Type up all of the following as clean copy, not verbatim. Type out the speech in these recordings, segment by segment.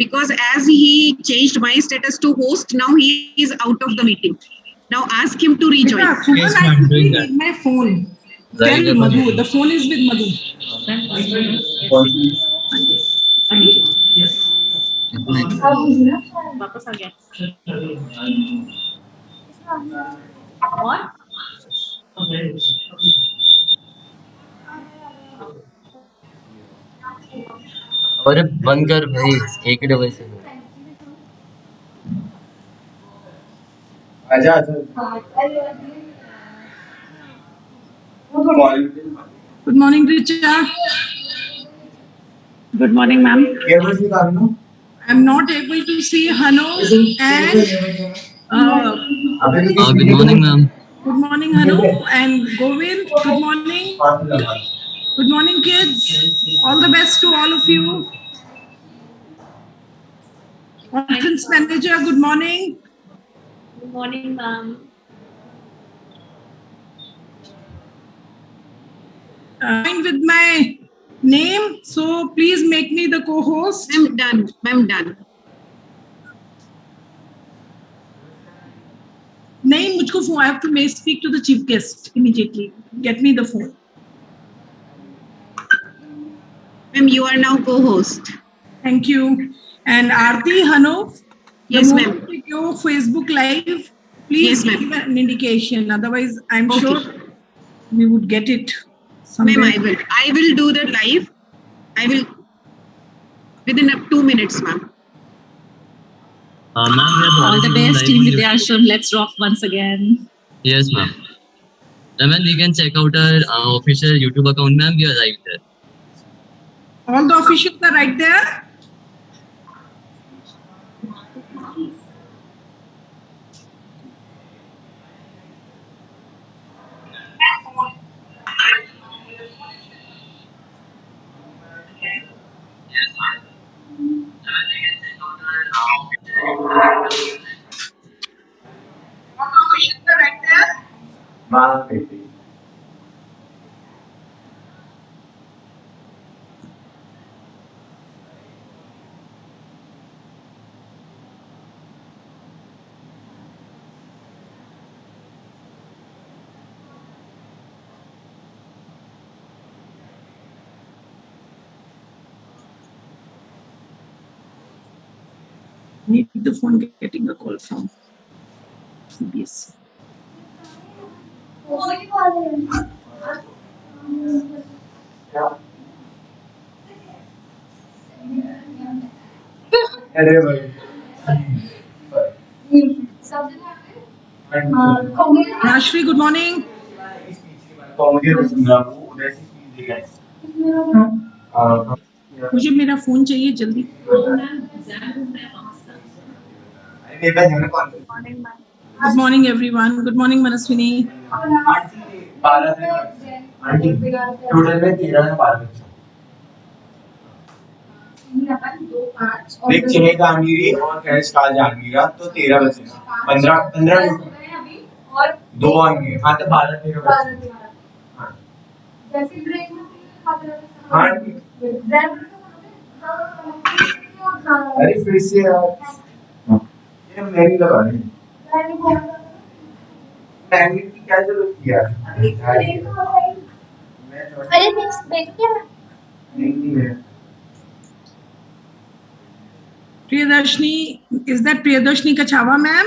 because as he changed my status to host, now he is out of the meeting. Now ask him to rejoin. Yes, I'm doing that. My phone. Tell Madhu, the phone is with Madhu. Thank you. Yes. What? अरे बंद कर भाई, एक ही device है। आजा Good morning, Richa. Good morning, ma'am. I'm not able to see Hanu and Good morning, ma'am. good morning, Hanu and Govind. Good morning. Good morning, kids. All the best to all of you. Conference manager, good morning. Good morning, ma'am. Join with my name, so please make me the co-host. I'm done. I'm done. Nahi, mujhko phone. I have to speak to the chief guest immediately. Get me the phone. Ma'am, you are now co-host. Thank you. And Aarti, Hanu, Yes, ma'am. Your Facebook Live, please Yes, give an indication. Otherwise, I'm Okay. sure we would get it. Ma'am, I will do the live. I will within 2 minutes, ma'am. All the best, Team Vidyashram. Let's rock once again. Yes, ma'am. Ma'am, you can check out our official YouTube account, ma'am. We are right there. All the officials are right there. Need the phone getting a call from CBS. Rashmi, good morning. मुझे मेरा phone चाहिए जल्दी. Good morning, everyone. Good morning, Manaswini. देख चेहरे का अमीरी और cash का जानीरा तो 13 बचे 15 और 2 आएंगे हाँ तो 12-13 बचे हाँ जैसे ब्रेक में हाँ अरे फिर से ये मैंने लगा नहीं मैंने की क्या जरूरत किया अरे देख क्या नहीं है Priyadarshini, is that Priyadarshini Kachava, ma'am?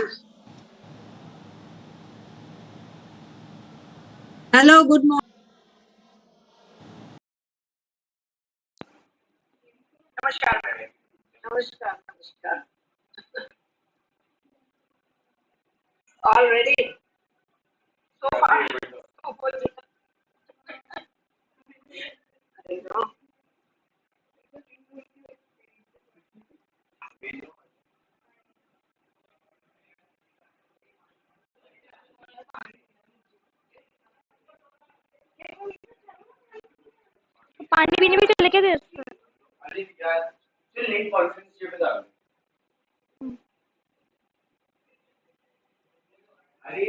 Hello, good morning. Namaskar, madam. Namaskar, namaskar. All ready? So far, so good. I know. पानी पीने भी चले क्या देर अरे यार चल लेट कॉन्फ्रेंस ये बता अरे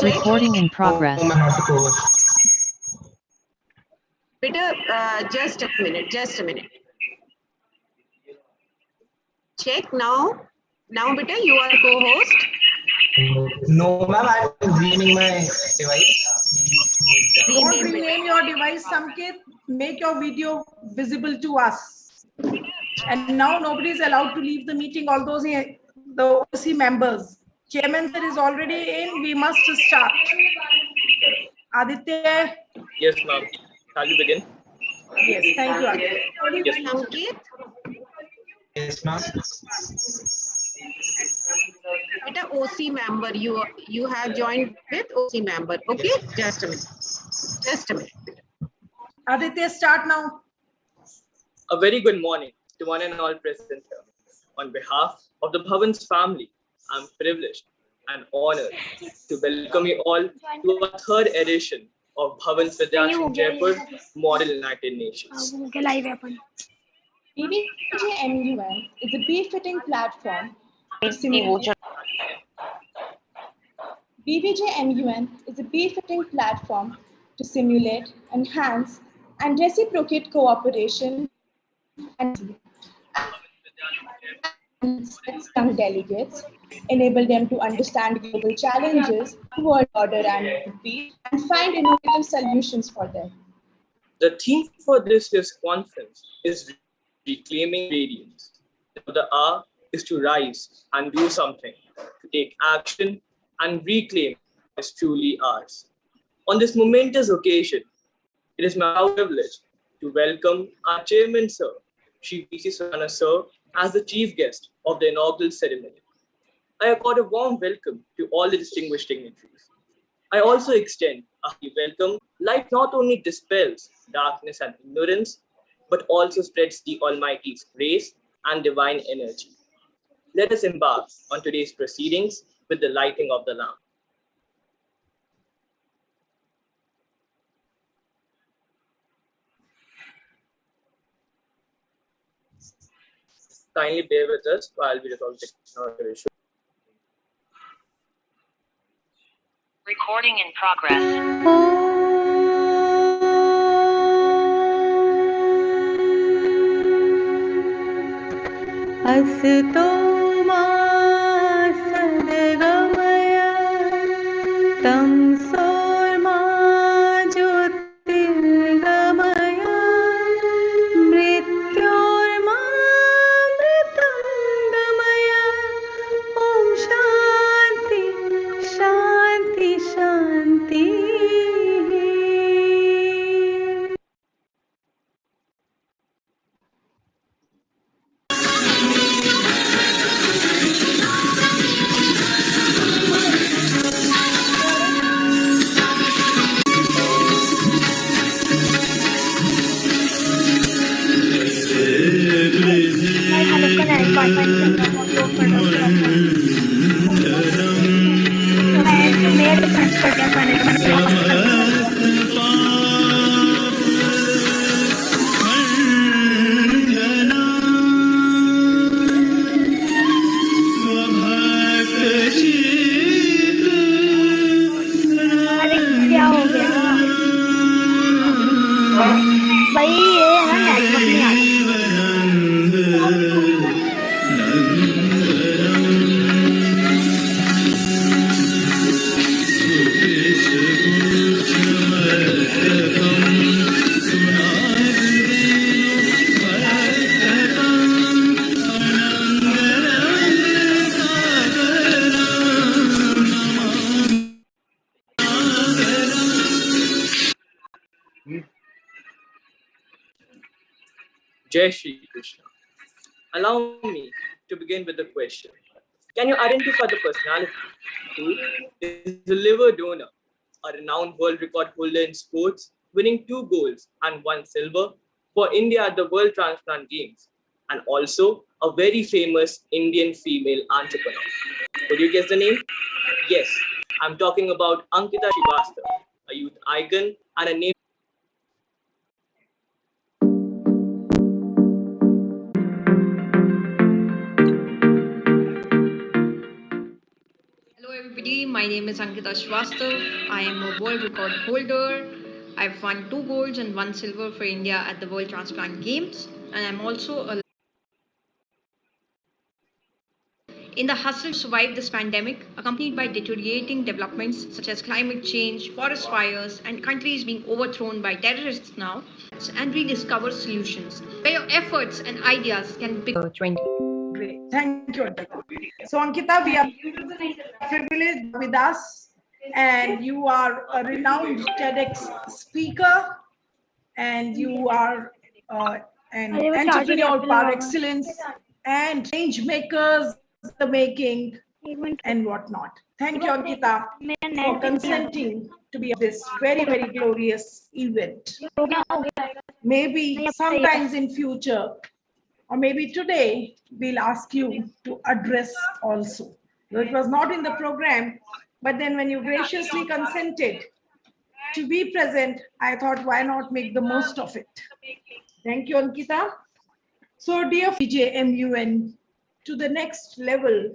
Recording in progress. Beta, just a minute, just a minute. Check now. Now, beta, you are co-host. No, ma'am, I'm renaming my device. Don't Rename it. rename your device, Samkit. Make your video visible to us. And now nobody is allowed to leave the meeting, all those the OC members. Chairman sir is already in. We must start. Aditya. Yes, ma'am. Shall we begin? Yes, thank you, Aditya. Yes, ma'am. Samkit, Yes, ma'am. beta, OC member, you have joined with OC member. Okay, just a minute. Just a minute. Aditya, start now. A very good morning to one and all present here. On behalf of the Bhavan's family, I'm privileged and honored to welcome you all to our third edition of Bhavan's Vidyasharam Jaipur Model United Nations. BVJMUN is a befitting platform to simulate. BVJMUN is a befitting platform to simulate, enhance, and reciprocate cooperation and young delegates, enable them to understand global challenges, world order and peace, and find innovative solutions for them. The theme for this year's conference is Reclaiming Radiance. The R is to rise and do something, to take action and reclaim what is truly ours. On this momentous occasion, it is my privilege to welcome our chairman, Sir, Shri P.C. Sharma, Sir, as the chief guest of the inaugural ceremony. I accord a warm welcome to all the distinguished dignitaries. I also extend a hearty welcome. Light not only dispels darkness and ignorance, but also spreads the Almighty's grace and divine energy. Let us embark on today's proceedings with the lighting of the lamp. Kindly bear with us while we resolve technical issue. Recording in progress. असतो मा सद्गमय तमसोर्मा ज्योतिर्गमय मृत्योर्मामृतङ्गमय ॐ शान्ति शान्ति भाई ये है ना network नहीं आ Jai Shri Krishna. Allow me to begin with the question. Can you identify the personality who is a liver donor, a renowned world record holder in sports, winning 2 golds and 1 silver for India at the World Transplant Games, and also a very famous Indian female entrepreneur? Could you guess the name? Yes, I'm talking about Ankita Srivastava, a youth icon and a name. Hello everybody, my name is Ankita Shrivastava. I am a world record holder. I've won 2 golds and 1 silver for India at the World Transplant Games, and I'm also in the hustle to survive this pandemic, accompanied by deteriorating developments such as climate change, forest fires, and countries being overthrown by terrorists now, and rediscover solutions where your efforts and ideas can be 20. Great. Thank you, Ankita. So, Ankita, we are privileged with us, and you are a renowned TEDx speaker, and you are an entrepreneur par excellence, and change makers, the making, and whatnot. Thank you, Ankita, for consenting to be at this very, very glorious event. Maybe sometimes in future, or maybe today, we'll ask you to address also. Though it was not in the program, but then when you graciously consented to be present, I thought, why not make the most of it? Thank you, Ankita. So, dear BVJMUN, to the next level,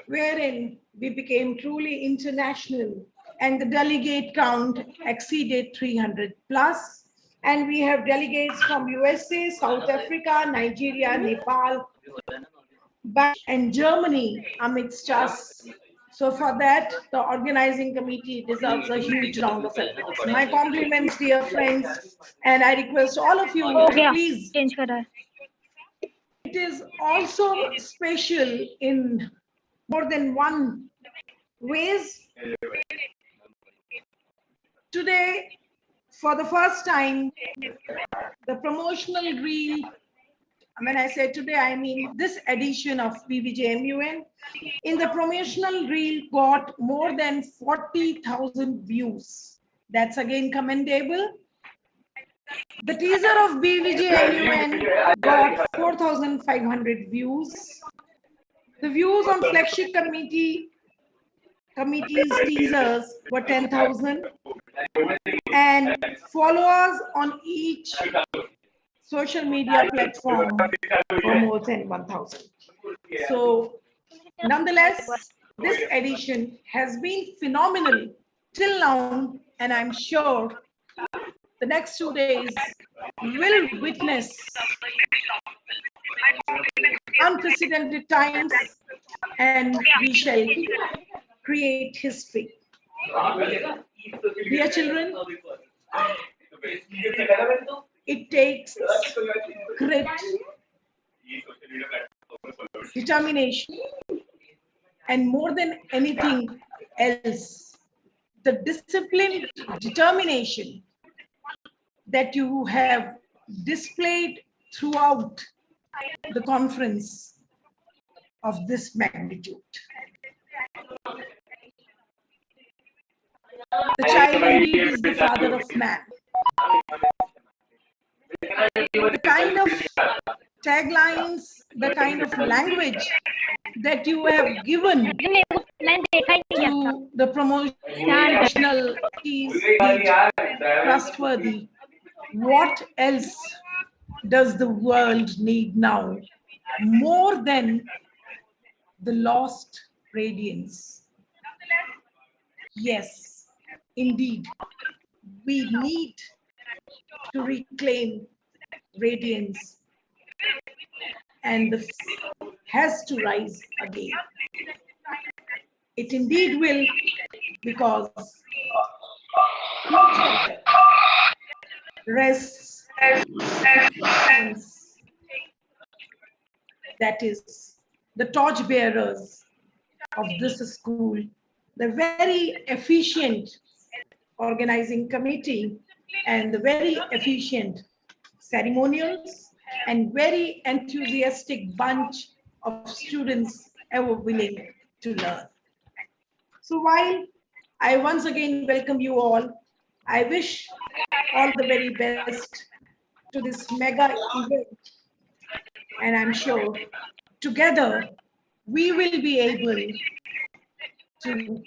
wherein we became truly international and the delegate count exceeded 300 plus. And we have delegates from USA, South Africa, Nigeria, Nepal, and Germany amidst us. So for that, the organizing committee deserves a huge round of applause. My compliments, dear friends, and I request all of you to please. It is also special in more than one ways. Today, for the first time, the promotional reel, when I say today, I mean this edition of BVJMUN, in the promotional reel got more than 40,000 views. That's again commendable. The teaser of BVJMUN got 4,500 views. The views on flagship committee's teasers were 10,000, and followers on each social media platform were more than 1,000. So, nonetheless, this edition has been phenomenal till now, and I'm sure the next 2 days will witness unprecedented times, and we shall create history. Dear children, it takes grit, determination, and more than anything else, the disciplined determination that you have displayed throughout the conference of this magnitude. The child indeed is the father of man. The kind of taglines, the kind of language that you have given to the promotional is trustworthy. What else does the world need now more than the lost radiance? Yes, indeed, we need to reclaim radiance and has to rise again. It indeed will, because future rests hands, that is the torch bearers of this school, the very efficient organizing committee and the very efficient ceremonials and very enthusiastic bunch of students ever willing to learn. So while I once again welcome you all, I wish all the very best to this mega event, and I'm sure together we will be able to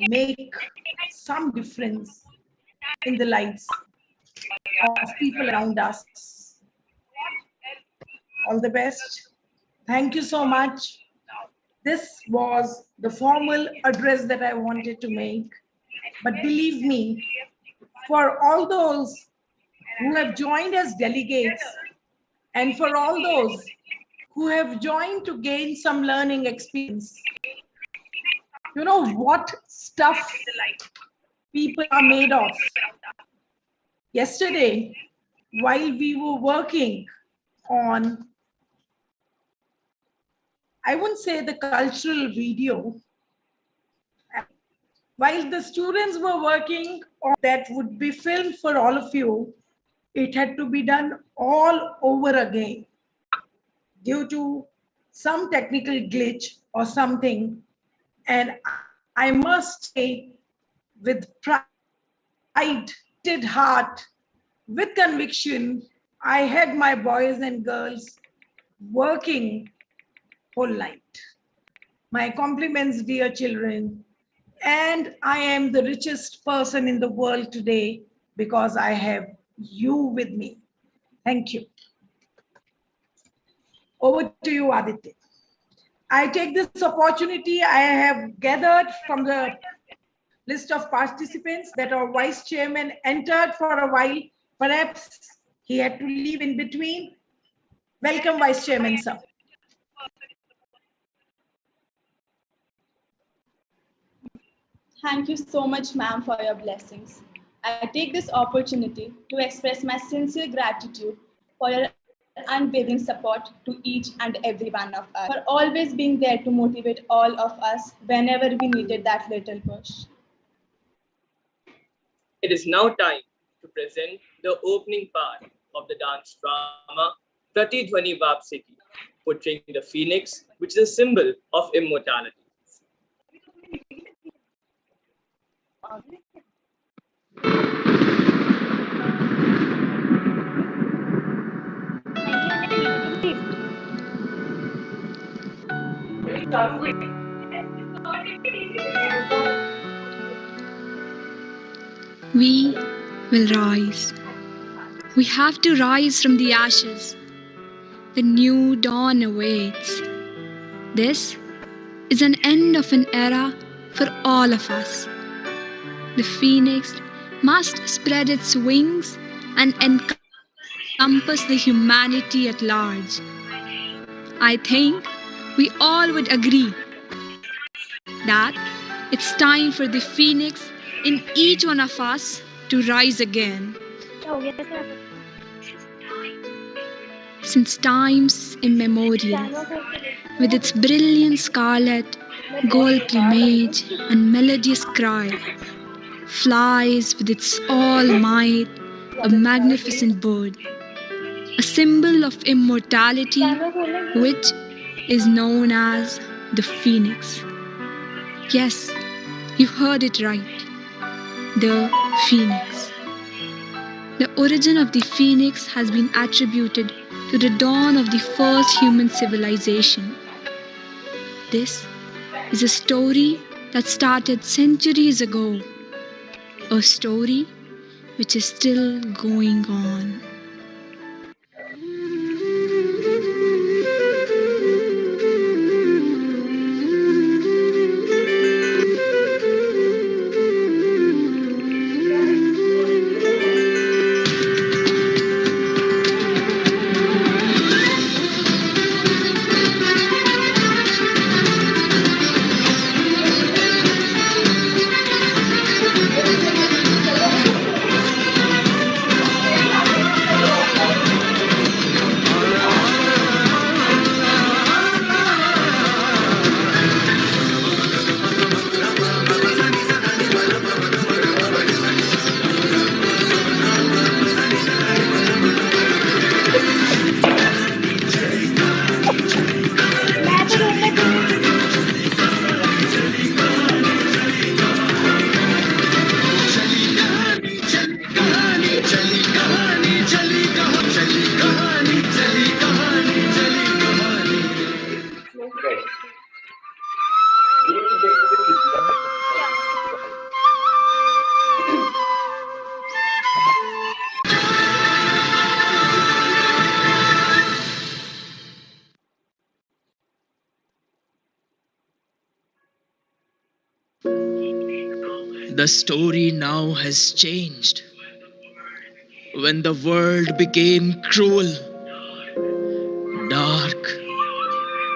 make some difference in the lives of people around us. All the best. Thank you so much. This was the formal address that I wanted to make. But believe me, for all those who have joined as delegates and for all those who have joined to gain some learning experience, you know what stuff people are made of. Yesterday, while we were working on, I wouldn't say the cultural video, while the students were working on that would be filmed for all of you, it had to be done all over again due to some technical glitch or something. And I must say, with pride, heart, with conviction, I had my boys and girls working whole night. My compliments, dear children. And I am the richest person in the world today because I have you with me. Thank you. Over to you, Aditya. I take this opportunity I have gathered from the list of participants that our vice chairman entered for a while. Perhaps he had to leave in between. Welcome, Vice Chairman, sir. Thank you so much, ma'am, for your blessings. I take this opportunity to express my sincere gratitude for your unwavering support to each and every one of us, for always being there to motivate all of us whenever we needed that little push. It is now time to present the opening part of the dance drama Ptatima Vapsiki, portraying the phoenix, which is a symbol of immortality. We will rise. We have to rise from the ashes. The new dawn awaits. This is an end of an era for all of us. The phoenix must spread its wings and encompass the humanity at large. I think we all would agree that it's time for the phoenix in each one of us to rise again. Since times immemorial, with its brilliant scarlet, gold plumage and melodious cry, flies with its all might a magnificent bird, a symbol of immortality which is known as the phoenix. Yes, you heard it right. The phoenix. The origin of the phoenix has been attributed to the dawn of the first human civilization. This is a story that started centuries ago, a story which is still going on. The story now has changed. When the world became cruel, dark,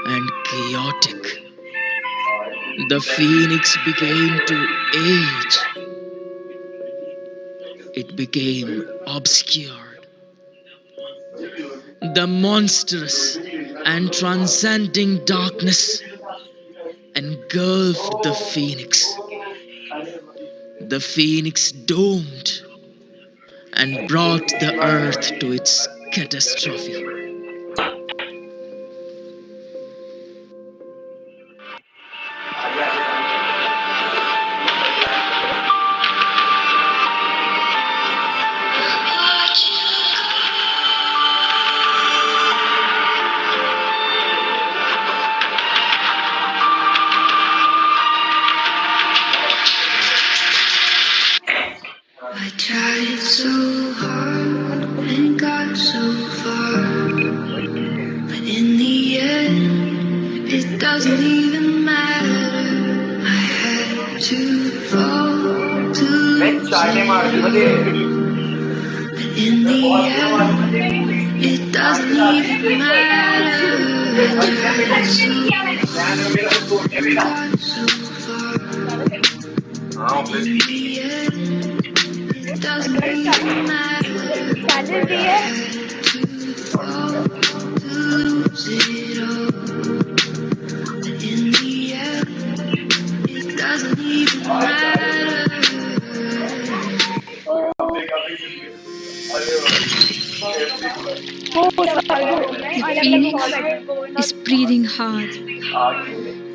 and chaotic, the phoenix began to age. It became obscured. The monstrous and transcending darkness engulfed the phoenix. The phoenix doomed and brought the earth to its catastrophe. I tried so hard and got so far, but in the end, it doesn't even matter. I had to fall to lose it all. But in the end, it doesn't even matter. I tried so hard and got so far, but in the end, it doesn't even matter. I had to fall to lose it all. But in the end, it doesn't even matter. The phoenix is breathing hard,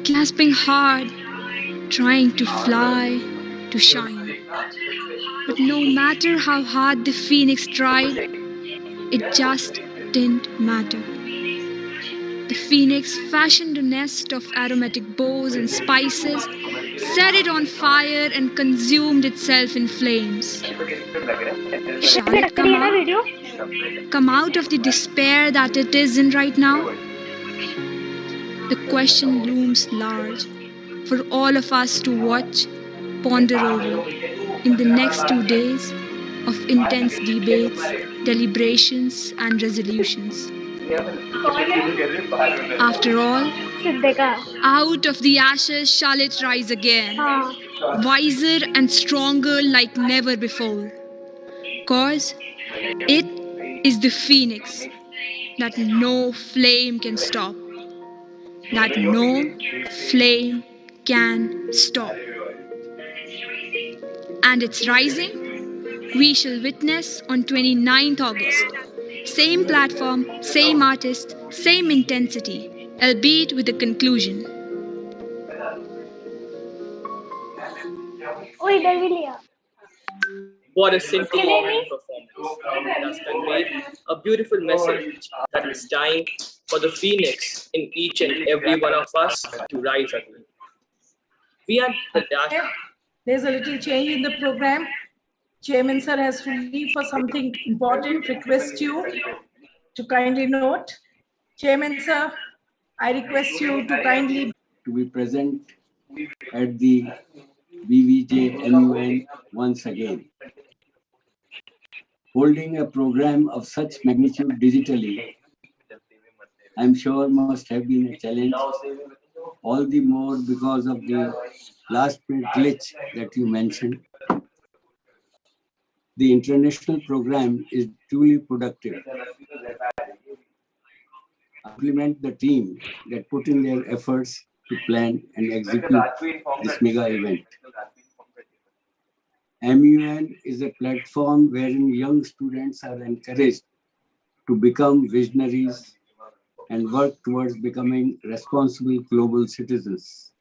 gasping hard, trying to fly, to shine. But no matter how hard the phoenix tried, it just didn't matter. The phoenix fashioned a nest of aromatic boughs and spices, set it on fire, and consumed itself in flames. Shall it come out? Come out of the despair that it is in right now? The question looms large for all of us to watch, ponder over in the next 2 days of intense debates, deliberations, and resolutions. After all, out of the ashes shall it rise again, wiser and stronger like never before. 'Cause it is the phoenix that no flame can stop, that no flame can stop. And its rising we shall witness on 29th August. Same platform, same artist, same intensity, albeit with a conclusion. What a scintillating performance. It has conveyed a beautiful message that it's time for the phoenix in each and every one of us to rise again. We are the dash. There's a little change in the program. Chairman sir has to leave for something important. Request you to kindly note. Chairman sir, I request you to kindly to be present at the BVJMUN once again. Holding a program of such magnitude digitally, I'm sure must have been a challenge, all the more because of the last-minute glitch that you mentioned. The international program is truly productive. I compliment the team that put in their efforts to plan and execute this mega event. MUN is a platform wherein young students are encouraged to become visionaries and work towards becoming responsible global citizens.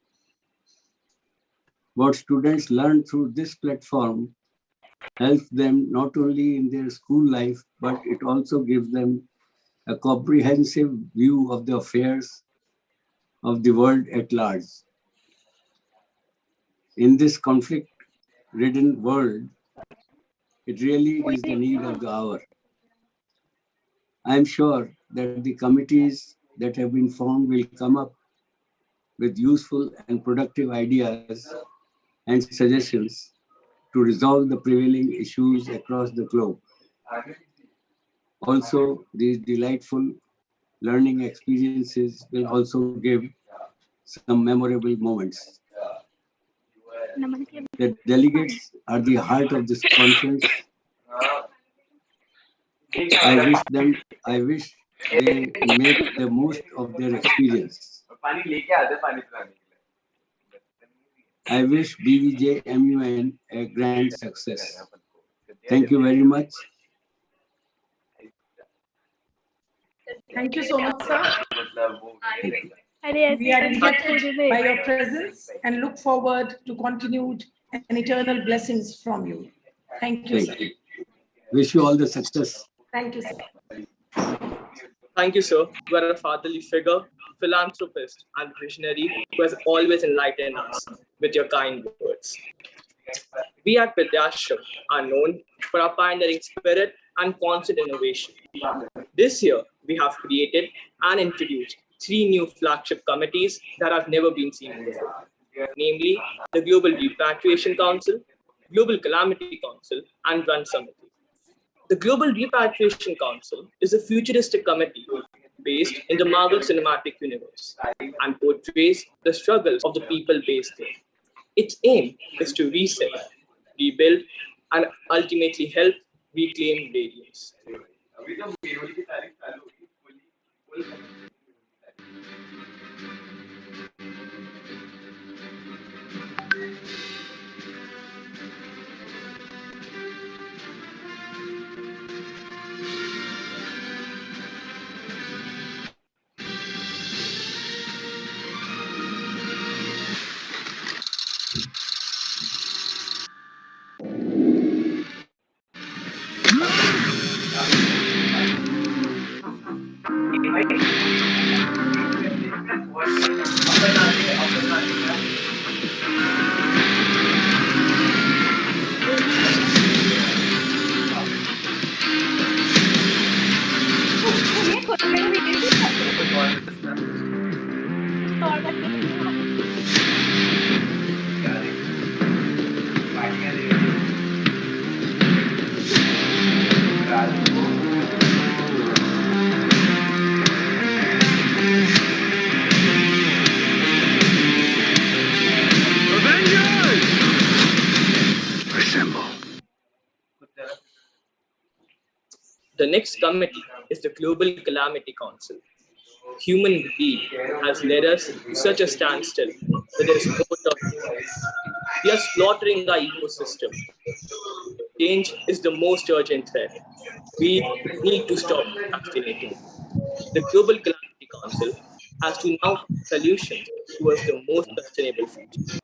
What students learn through this platform helps them not only in their school life, but it also gives them a comprehensive view of the affairs of the world at large. In this conflict-ridden world, it really is the need of the hour. I am sure that the committees that have been formed will come up with useful and productive ideas and suggestions to resolve the prevailing issues across the globe. Also, these delightful learning experiences will also give some memorable moments. The delegates are the heart of this conference. I wish they make the most of their experience. I wish BVJMUN a grand success. Thank you very much. Thank you so much, sir. We are indebted by your presence and look forward to continued and eternal blessings from you. Thank you, sir. Wish you all the success. Thank you, sir. Thank you, sir. You are a fatherly figure, philanthropist, and visionary who has always enlightened us with your kind words. We at Vidyashram are known for our pioneering spirit and constant innovation. This year, we have created and introduced 3 new flagship committees that have never been seen before, namely the Global Repatriation Council, Global Calamity Council, and Run Summit. The Global Repatriation Council is a futuristic committee based in the Marg cinematic universe and portrays the struggles of the people based there. Its aim is to reset, rebuild, and ultimately help reclaim radiance. The next committee is the Global Calamity Council. Human greed has led us to such a standstill that there is no turning back. We are slaughtering our ecosystem. Change is the most urgent threat. We need to stop procrastinating. The Global Calamity Council has to now find solutions towards the most sustainable future.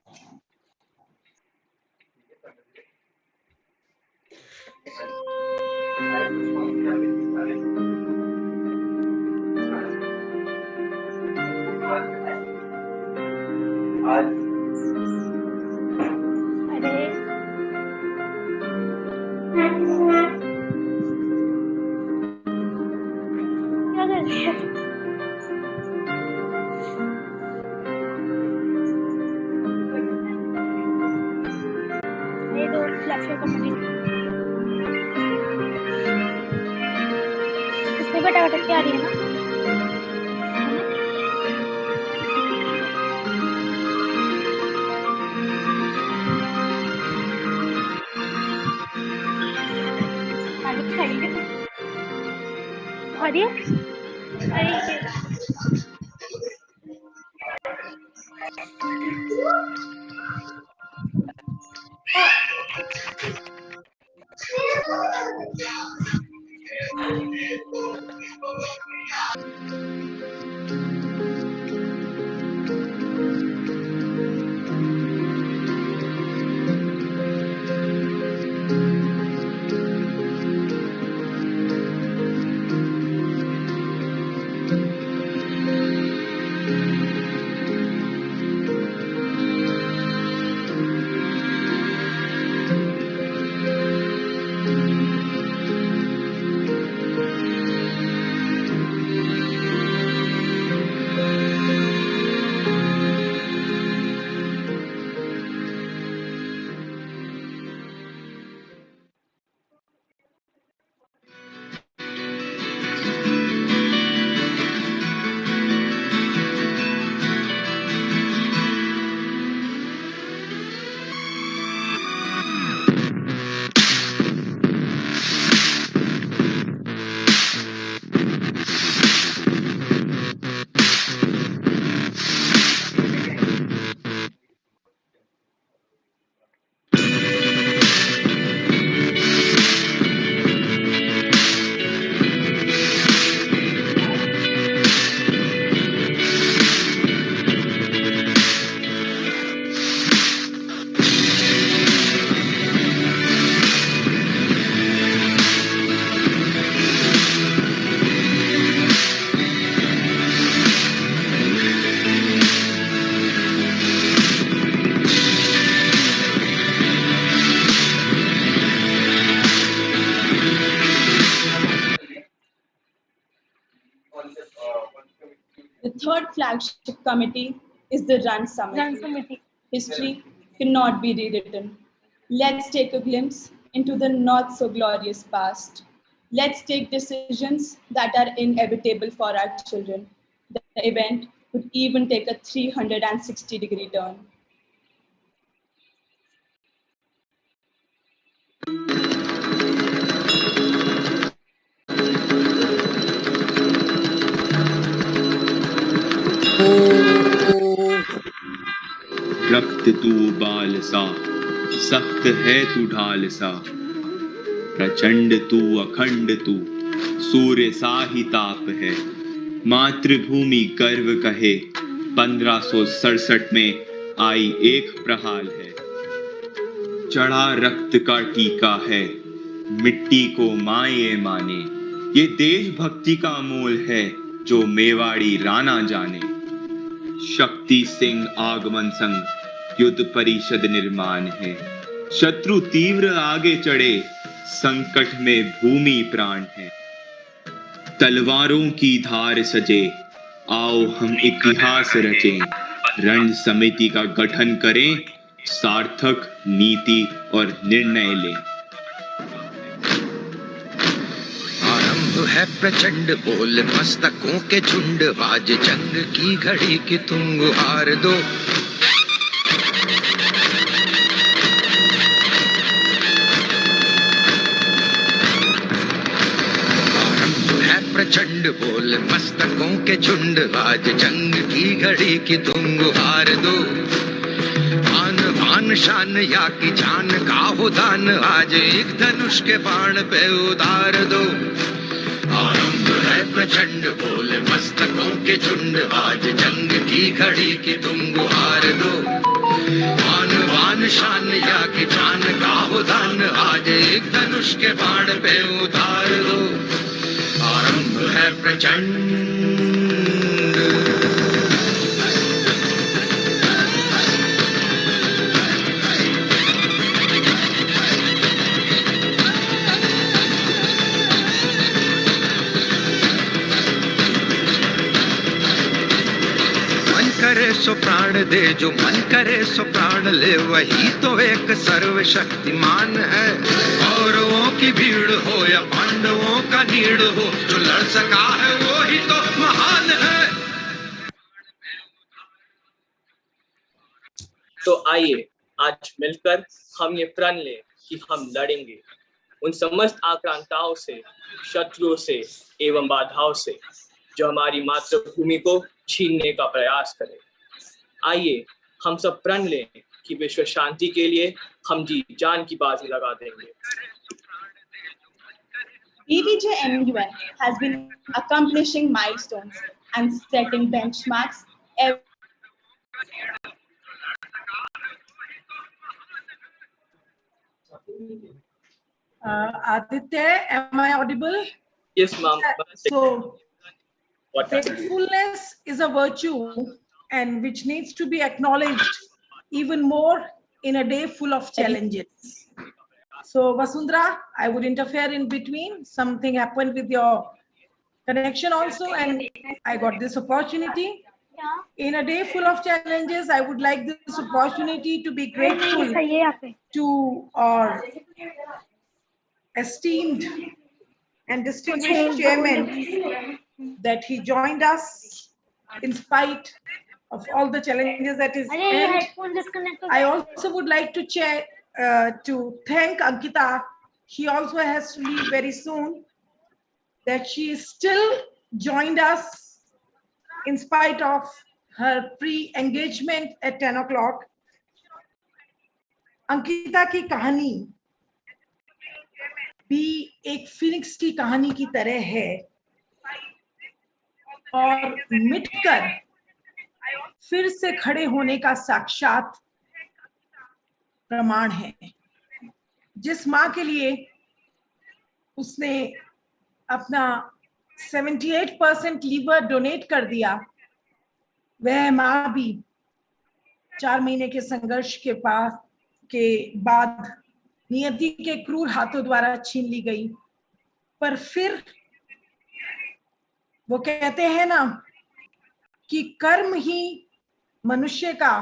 The third flagship committee is the Run Summit. History cannot be rewritten. Let's take a glimpse into the not so glorious past. Let's take decisions that are inevitable for our children. The event could even take a 360-degree turn. रक्त तू बाल सा, सख्त है तू ढाल सा, प्रचंड तू अखंड तू, सूर्य सा ही ताप है, मातृभूमि गर्व कहे, 1567 में आई एक प्रहाल है, चढ़ा रक्त का टीका है, मिट्टी को माए माने, ये देशभक्ति का मोल है जो मेवाड़ी राणा जाने। शक्ति सिंह आगमन संघ युद्ध परिषद निर्माण है, शत्रु तीव्र आगे चढ़े, संकट में भूमि प्राण है, तलवारों की धार सजे, आओ हम इतिहास रचें, रण समिति का गठन करें, सार्थक नीति और निर्णय लें। है प्रचंड बोल मस्तकों के झुंड, आज जंग की घड़ी की तुम गुहार दो। आरंभ है प्रचंड बोल मस्तकों के झुंड, आज जंग की घड़ी की तुम गुहार दो। आन बान शान या की जान का हो दान, आज एक धनुष के बाण पे उतार दो। आरंभ है प्रचंड बोल मस्तकों के झुंड, आज जंग की घड़ी की तुम गुहार दो। आन बान शान या की जान का हो दान, आज एक धनुष के बाण पे उतार दो। आरंभ है प्रचंड। करे सो प्राण दे, जो मन करे सो प्राण ले, वही तो एक सर्वशक्तिमान है। कौरवों की भीड़ हो या पांडवों का नीड़ हो, जो लड़ सका है वो ही तो महान है। तो आइए आज मिलकर हम ये प्रण लें कि हम लड़ेंगे उन समस्त आक्रांताओं से, शत्रुओं से एवं बाधाओं से, जो हमारी मातृभूमि को छीनने का प्रयास करें। आइए हम सब प्रण लें कि विश्व शांति के लिए हम जी जान की बाजी लगा देंगे। BVJMUN has been accomplishing milestones and setting benchmarks Aditya, am I audible? Yes, ma'am. So, faithfulness is a virtue and which needs to be acknowledged even more in a day full of challenges. So, Vasundhara, I would interfere in between. Something happened with your connection also, and I got this opportunity. In a day full of challenges, I would like this opportunity to be grateful to our esteemed and distinguished chairman that he joined us in spite of all the challenges at his end. I also would like to thank Ankita. She also has to leave very soon, that she still joined us in spite of her pre-engagement at 10 o'clock. Ankita की कहानी भी एक Phoenix की कहानी की तरह है और मिटकर फिर से खड़े होने का साक्षात प्रमाण है। जिस माँ के लिए उसने अपना 78% लीवर डोनेट कर दिया, वह माँ भी 4 महीने के संघर्ष के बाद नियति के क्रूर हाथों द्वारा छीन ली गई। पर फिर वो कहते हैं ना कि कर्म ही मनुष्य का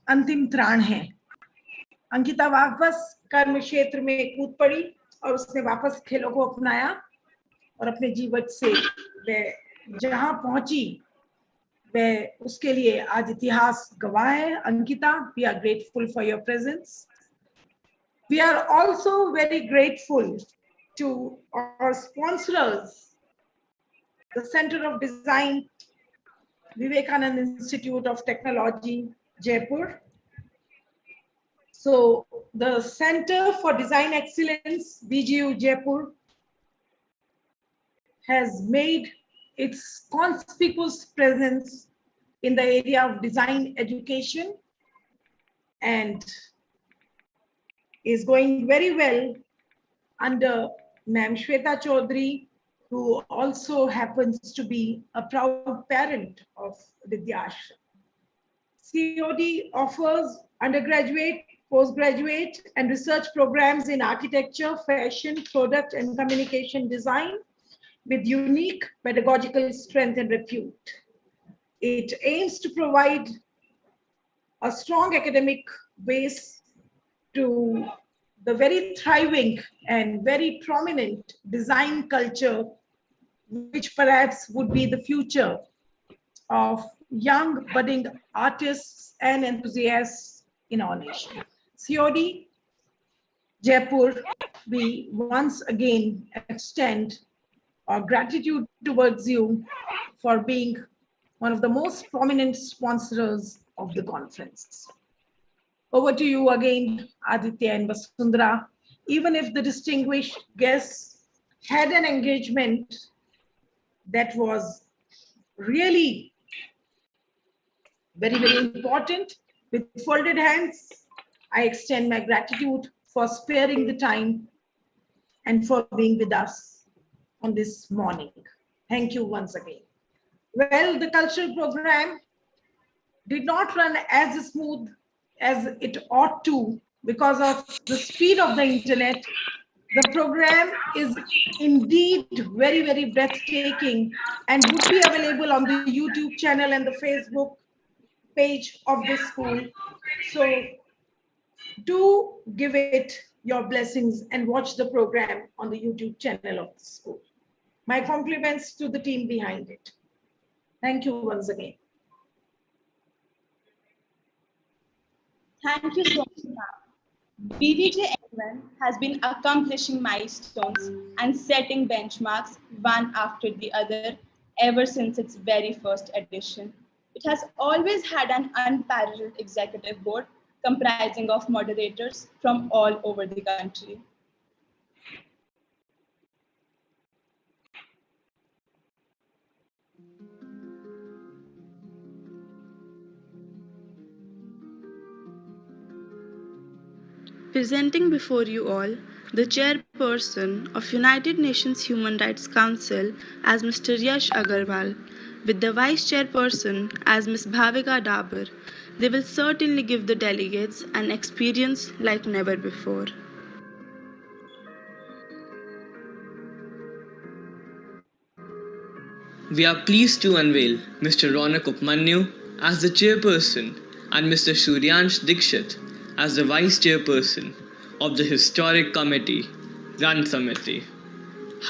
अंतिम त्राण है। अंकिता वापस कर्म क्षेत्र में कूद पड़ी और उसने वापस खेलों को अपनाया और अपने जीवन से वह जहां पहुंची वह उसके लिए आज इतिहास गवाह है। Ankita, we are grateful for your presence. We are also very grateful to our sponsors, the Center of Design, Vivekananda Institute of Technology, Jaipur. So the Center for Design Excellence, VGU Jaipur, has made its conspicuous presence in the area of design education and is going very well under Ma'am Shweta Chaudhary, who also happens to be a proud parent of Vidyashram. COD offers undergraduate, postgraduate, and research programs in architecture, fashion, product, and communication design with unique pedagogical strength and repute. It aims to provide a strong academic base to the very thriving and very prominent design culture, which perhaps would be the future of young budding artists and enthusiasts in our nation. COD Jaipur, we once again extend our gratitude towards you for being one of the most prominent sponsors of the conference. Over to you again, Aditya and Vasundhara. Even if the distinguished guests had an engagement that was really very, very important, with folded hands, I extend my gratitude for sparing the time and for being with us on this morning. Thank you once again. Well, the cultural program did not run as smooth as it ought to because of the speed of the internet. The program is indeed very, very breathtaking and would be available on the YouTube channel and the Facebook page of this school. So do give it your blessings and watch the program on the YouTube channel of the school. My compliments to the team behind it. Thank you once again. Thank you so much, ma'am. BVJMUN has been accomplishing milestones and setting benchmarks one after the other ever since its very first edition. It has always had an unparalleled executive board comprising of moderators from all over the country. Presenting before you all the chairperson of United Nations Human Rights Council as Mr. Yash Agarwal, with the vice chairperson as Ms. Bhavika Dabar. They will certainly give the delegates an experience like never before. We are pleased to unveil Mr. Ronak Upmanyu as the chairperson and Mr. Suryansh Dikshit as the vice chairperson of the historic committee, Run Samiti.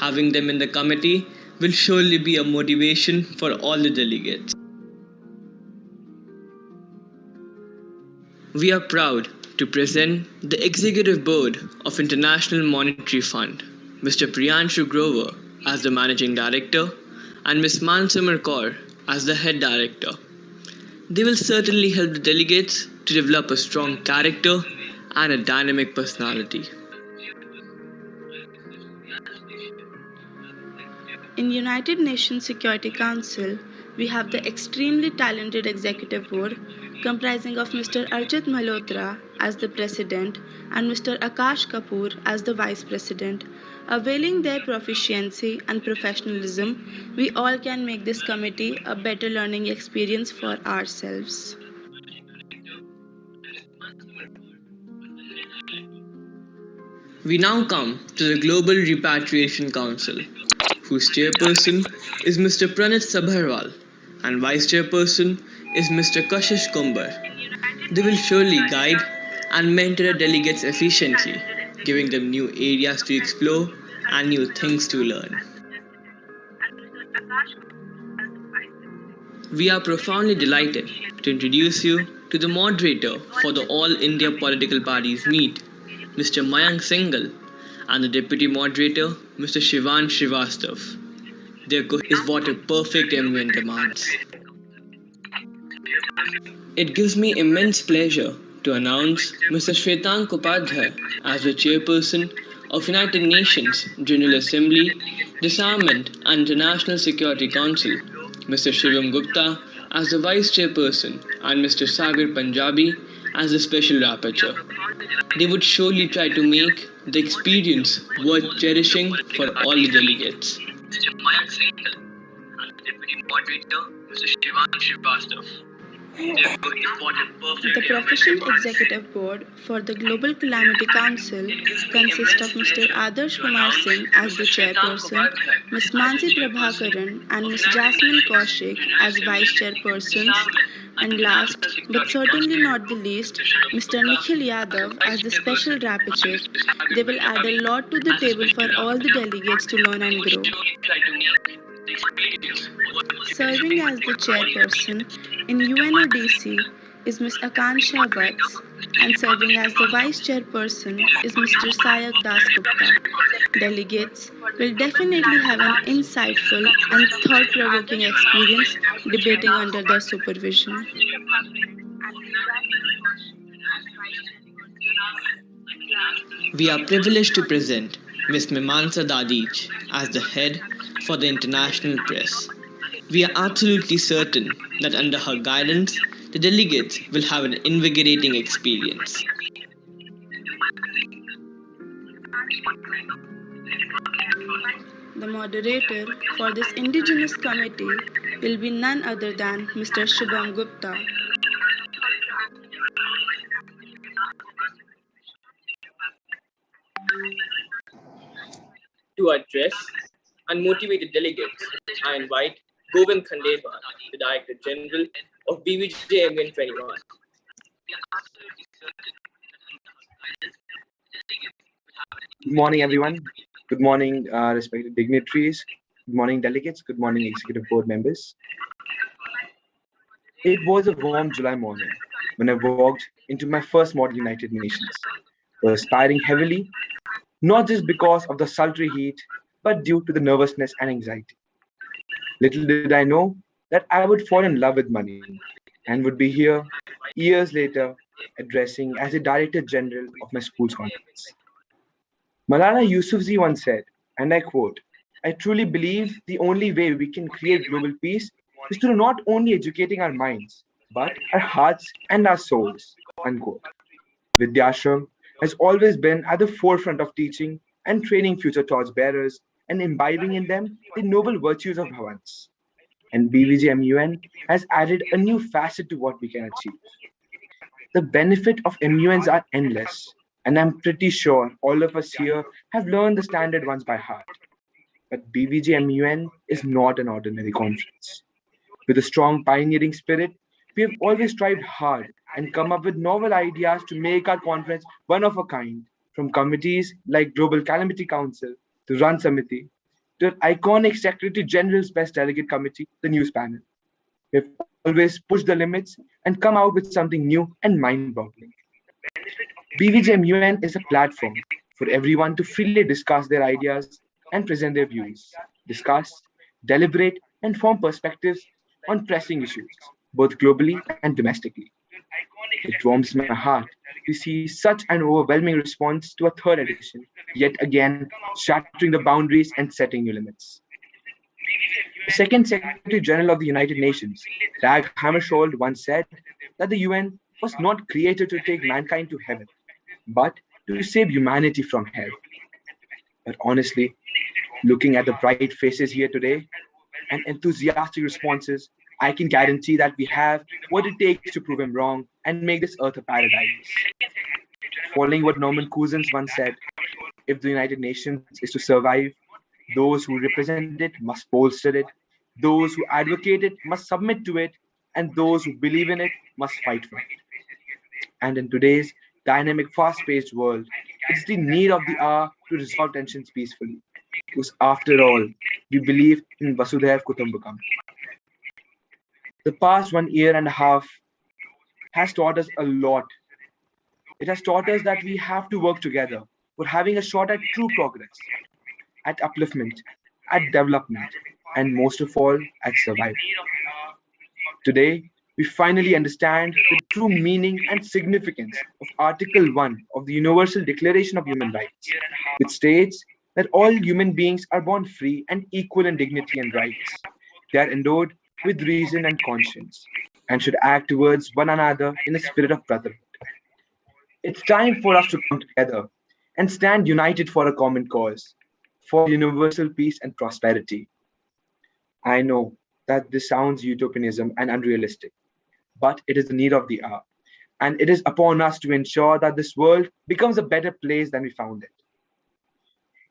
Having them in the committee will surely be a motivation for all the delegates. We are proud to present the Executive Board of International Monetary Fund, Mr. Priyanshu Grover as the Managing Director and Ms. Mansimar Kaur as the Head Director. They will certainly help the delegates to develop a strong character and a dynamic personality. In United Nations Security Council, we have the extremely talented Executive Board comprising of Mr. Archit Malhotra as the President and Mr. Akash Kapoor as the Vice President. Availing their proficiency and professionalism, we all can make this committee a better learning experience for ourselves. We now come to the Global Repatriation Council, whose chairperson is Mr. Pranit Sabharwal, and Vice Chairperson is Mr. Kashish Kumbar. They will surely guide and mentor the delegates efficiently, giving them new areas to explore and new things to learn. We are profoundly delighted to introduce you to the moderator for the All India Political Parties Meet, Mr. Mayank Singhal, and the Deputy Moderator, Mr. Shivan Srivastav. Their is what a perfect MUN demands. It gives me immense pleasure to announce Mr. Shwetank Upadhyay as the Chairperson of United Nations General Assembly, Disarmament and International Security Council, Mr. Shivam Gupta as the Vice Chairperson, and Mr. Sagar Punjabi as the Special Rapporteur. They would surely try to make the experience worth cherishing for all the delegates. Mr. Mayank Singhal and the Deputy Moderator, Mr. Shivan Srivastav. The Proficient Executive Board for the Global Calamity Council consists of Mr. Adarsh Kumar Singh as the chairperson, Ms. Mansi Prabhakaran and Ms. Jasmine Kaushik as vice chairpersons, and last but certainly not the least, Mr. Nikhil Yadav as the special rapporteur. They will add a lot to the table for all the delegates to learn and grow. Serving as the chairperson in UNODC is Ms. Akansha Vats, and serving as the vice chairperson is Mr. Sayak Dasgupta. Delegates will definitely have an insightful and thought-provoking experience debating under their supervision. We are privileged to present Ms. Mimansa Dadij as the head for the international press. We are absolutely certain that under her guidance, the delegates will have an invigorating experience. The moderator for this indigenous committee will be none other than Mr. Shubham Gupta. To address and motivate the delegates, I invite Govind Khandelwal, the Director General of BVJMUN 21. Good morning, everyone. Good morning, respected dignitaries. Good morning, delegates. Good morning, Executive Board members. It was a warm July morning when I walked into my first model United Nations, perspiring heavily, not just because of the sultry heat, but due to the nervousness and anxiety. Little did I know that I would fall in love with money and would be here years later addressing as the Director General of my school's conference. Malala Yousafzai once said, and I quote, "I truly believe the only way we can create global peace is to not only educating our minds, but our hearts and our souls," unquote. Vidyashram has always been at the forefront of teaching and training future torchbearers and imbibing in them the noble virtues of Bhavans. And BVJMUN has added a new facet to what we can achieve. The benefit of MUNs are endless, and I'm pretty sure all of us here have learned the standard ones by heart. But BVJMUN is not an ordinary conference. With a strong pioneering spirit, we have always strived hard and come up with novel ideas to make our conference one of a kind, from committees like Global Calamity Council to Run Samiti, to an iconic Secretary General's Best Delegate Committee, the News Panel. We have always pushed the limits and come out with something new and mind-boggling. BVJMUN is a platform for everyone to freely discuss their ideas and present their views, discuss, deliberate, and form perspectives on pressing issues, both globally and domestically. It warms my heart to see such an overwhelming response to a third edition, yet again shattering the boundaries and setting new limits. The second Secretary General of the United Nations, Dag Hammarskjöld, once said that the UN was not created to take mankind to heaven, but to save humanity from hell. But honestly, looking at the bright faces here today and enthusiastic responses, I can guarantee that we have what it takes to prove him wrong and make this earth a paradise. Following what Norman Cousins once said, if the United Nations is to survive, those who represent it must bolster it, Those who advocate it must submit to it, and those who believe in it must fight for it. And in today's dynamic, fast-paced world, it's the need of the hour to resolve tensions peacefully. Because after all, we believe in Vasudhaiv Kutumbakam. The past 1.5 years has taught us a lot. It has taught us that we have to work together for having a shot at true progress, at upliftment, at development, and most of all, at survival. Today, we finally understand the true meaning and significance of Article 1 of the Universal Declaration of Human Rights, which states that all human beings are born free and equal in dignity and rights. They are endowed with reason and conscience and should act towards one another in a spirit of brotherhood. It's time for us to come together and stand united for a common cause, for universal peace and prosperity. I know that this sounds utopianism and unrealistic, but it is the need of the hour, and it is upon us to ensure that this world becomes a better place than we found it.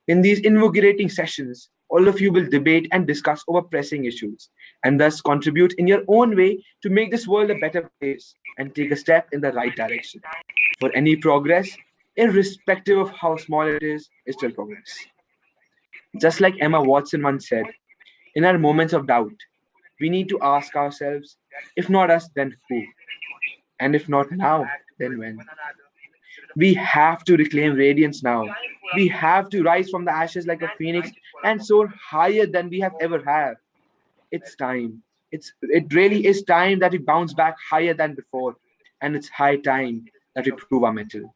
In these invigorating sessions, all of you will debate and discuss over pressing issues, and thus contribute in your own way to make this world a better place and take a step in the right direction. For any progress, irrespective of how small it is still progress. Just like Emma Watson once said, in our moments of doubt, we need to ask ourselves, if not us, then who? And if not now, then when? We have to reclaim radiance now. We have to rise from the ashes like a phoenix and soar higher than we have ever had. It's time. It really is time that we bounce back higher than before. And it's high time that we prove our mettle.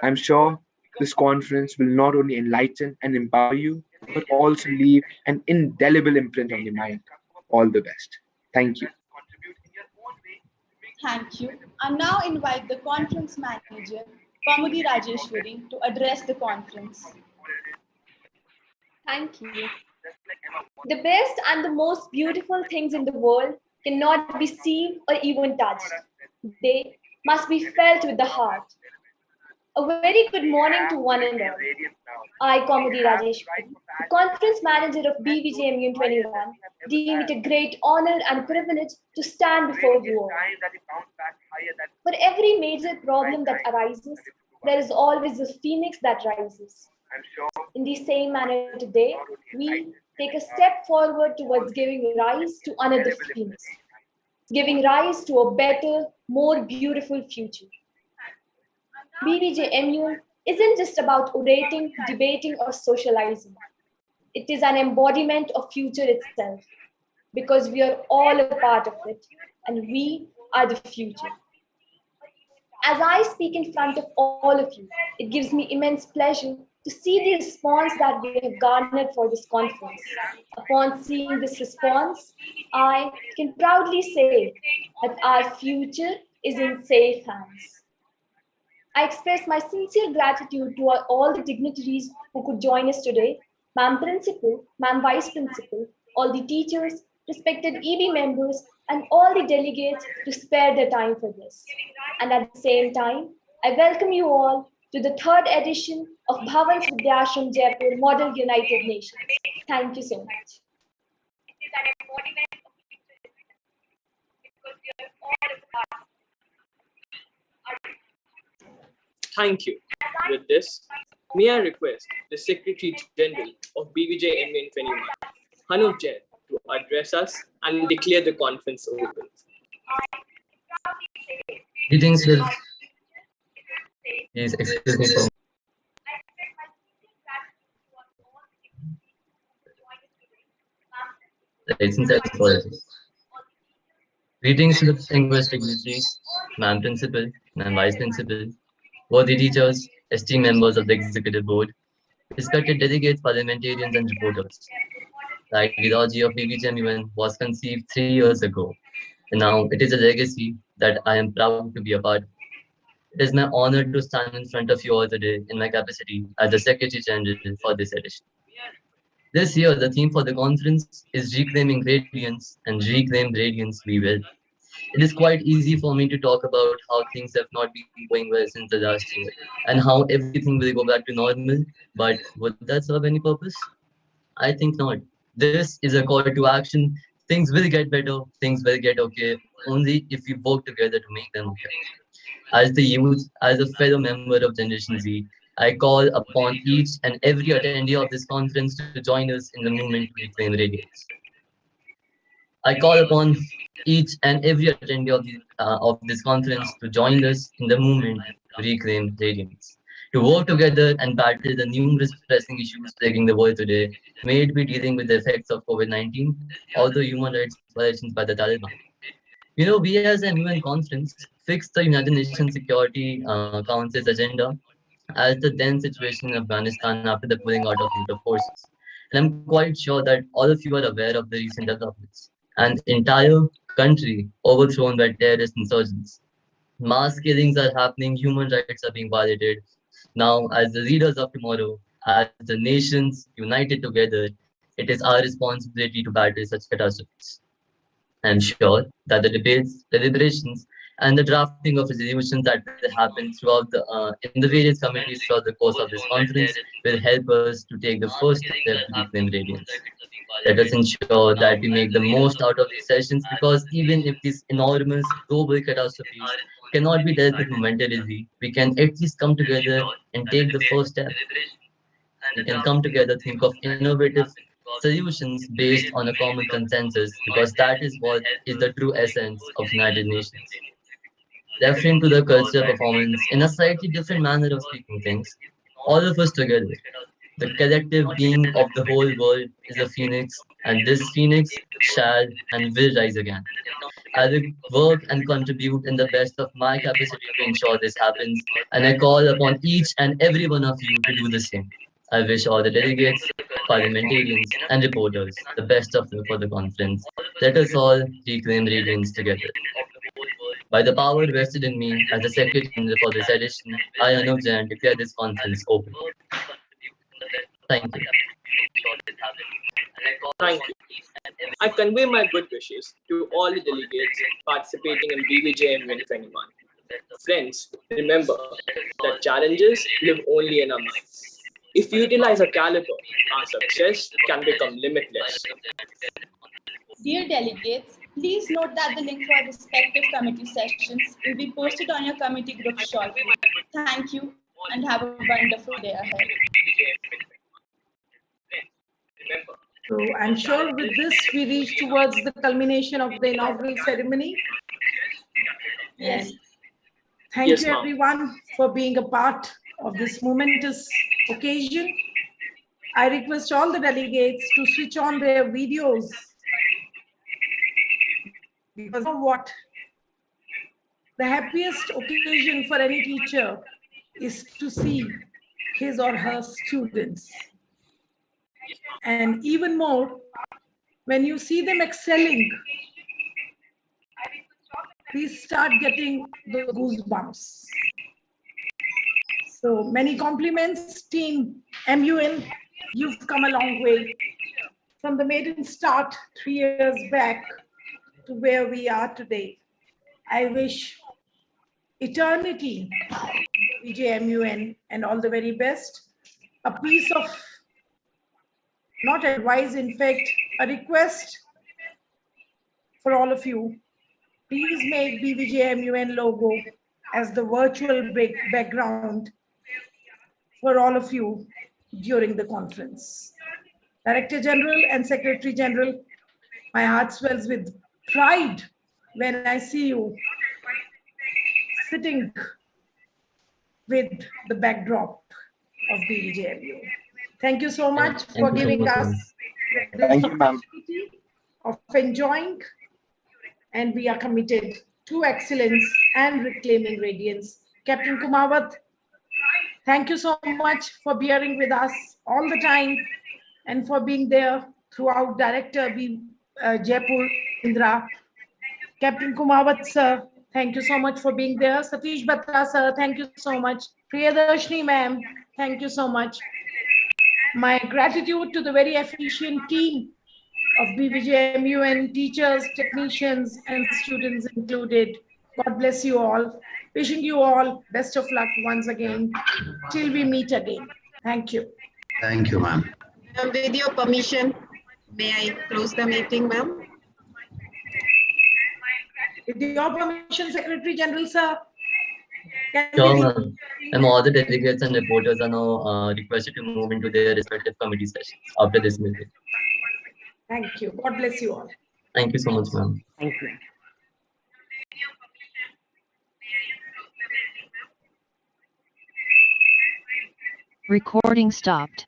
I'm sure this conference will not only enlighten and empower you, but also leave an indelible imprint on your mind. All the best. Thank you. Thank you. I now invite the conference manager, Kamudi Rajeshwari, to address the conference. Thank you. The best and the most beautiful things in the world cannot be seen or even touched. They must be felt with the heart. A very good morning to one and all. I, Kamudi Rajeshwari, the conference manager of BVJMUN 21, deem it a great honor and privilege to stand before you all. For every major problem that arises, there is always a phoenix that rises. In the same manner today, we take a step forward towards giving rise to another phoenix, giving rise to a better, more beautiful future. BVJMUN isn't just about orating, debating, or socializing. It is an embodiment of future itself, because we are all a part of it, and we are the future. As I speak in front of all of you, it gives me immense pleasure to see the response that we have garnered for this conference. Upon seeing this response, I can proudly say that our future is in safe hands. I express my sincere gratitude to all the dignitaries who could join us today, Ma'am Principal, Ma'am Vice Principal, all the teachers, respected EB members, and all the delegates to spare their time for this. And at the same time, I welcome you all to the 3rd edition of Bhavan's Vidyashram Jaipur Model United Nations. Thank you so much. Thank you. With this, may I request the Secretary General of BVJMUN 21, Hanup Jain, to address us and declare the conference open. Greetings with please excuse me for sincere apologies. Greetings to the distinguished dignitaries, Ma'am Principal, Ma'am Vice Principal, worthy teachers, esteemed members of the Executive Board, respected delegates, parliamentarians, and reporters. The ideology of BVJMUN was conceived 3 years ago, and now it is a legacy that I am proud to be a part of. It is my honor to stand in front of you all today in my capacity as the Secretary General for this edition. This year, the theme for the conference is Reclaiming Radiance, and Reclaim Radiance we will. It is quite easy for me to talk about how things have not been going well since the last year and how everything will go back to normal, but would that serve any purpose? I think not. This is a call to action. Things will get better, things will get okay, only if we work together to make them okay. As the youth, as a fellow member of Generation Z, I call upon each and every attendee of this conference to join us in the movement to reclaim radiance. I call upon each and every attendee of this conference to join us in the movement to reclaim radiance, to work together and battle the numerous pressing issues plaguing the world today, may it be dealing with the effects of COVID-19 or the human rights violations by the Taliban. We as an UN conference fixed the United Nations Security Council's agenda as the then situation in Afghanistan after the pulling out of NATO forces. And I'm quite sure that all of you are aware of the recent developments. An entire country overthrown by terrorist insurgents. Mass killings are happening, human rights are being violated. Now, as the leaders of tomorrow, as the nations united together, it is our responsibility to battle such catastrophes. I'm sure that the debates, deliberations, and the drafting of resolutions that will happen throughout in the various committees throughout the course of this conference will help us to take the first step to reclaim radiance. Let us ensure that we make the most out of these sessions, because even if these enormous global catastrophes cannot be dealt with momentarily, we can at least come together and take the first step. We can come together, think of innovative solutions based on a common consensus, because that is what is the true essence of United Nations. Referring to the cultural performance in a slightly different manner of speaking things, all of us together, the collective being of the whole world is a phoenix, and this phoenix shall and will rise again. I will work and contribute in the best of my capacity to ensure this happens, and I call upon each and every one of you to do the same. I wish all the delegates, parliamentarians, and reporters the best of luck for the conference. Let us all reclaim radiance together. By the power vested in me as the Secretary General for this edition, I, Anup Jain, declare this conference open. Thank you. Thank you. I convey my good wishes to all the delegates participating in BVJMUN 21. Friends, remember that challenges live only in our minds. If we utilize our caliber, our success can become limitless. Dear delegates, please note that the link for respective committee sessions will be posted on your committee group shortly. Thank you and have a wonderful day ahead. So I'm sure with this we reach towards the culmination of the inaugural ceremony. Yes. Thank Yes, you ma'am. everyone for being a part of this momentous occasion. I request all the delegates to switch on their videos, because you know what? The happiest occasion for any teacher is to see his or her students. And even more, when you see them excelling, we start getting the goosebumps. So many compliments, team MUN. You've come a long way from the maiden start 3 years back to where we are today. I wish eternity, BVJMUN, and all the very best. A piece of, not advice, in fact, a request for all of you. Please make BVJMUN logo as the virtual background for all of you during the conference. Director General and Secretary General, my heart swells with pride when I see you sitting with the backdrop of BVJMU. Thank you so much for giving us Thank you, ma'am. of enjoying, and we are committed to excellence and reclaiming radiance. Captain Kumawat, thank you so much for bearing with us all the time and for being there throughout. Director Jaipur, Indra. Captain Kumawat, sir, thank you so much for being there. Satish Batra, sir, thank you so much. Priyadarshini, ma'am, thank you so much. My gratitude to the very efficient team of BVJMUN, teachers, technicians, and students included. God bless you all. Wishing you all best of luck once again till we meet again. Thank you. Thank you, ma'am. With your permission, May I close the meeting, ma'am? With your permission, Secretary General, sir. Can Sure, we ma'am. And all the delegates and reporters are now requested to move into their respective committee sessions after this meeting. Thank you. God bless you all. Thank you so much, ma'am. Thank you. Recording stopped.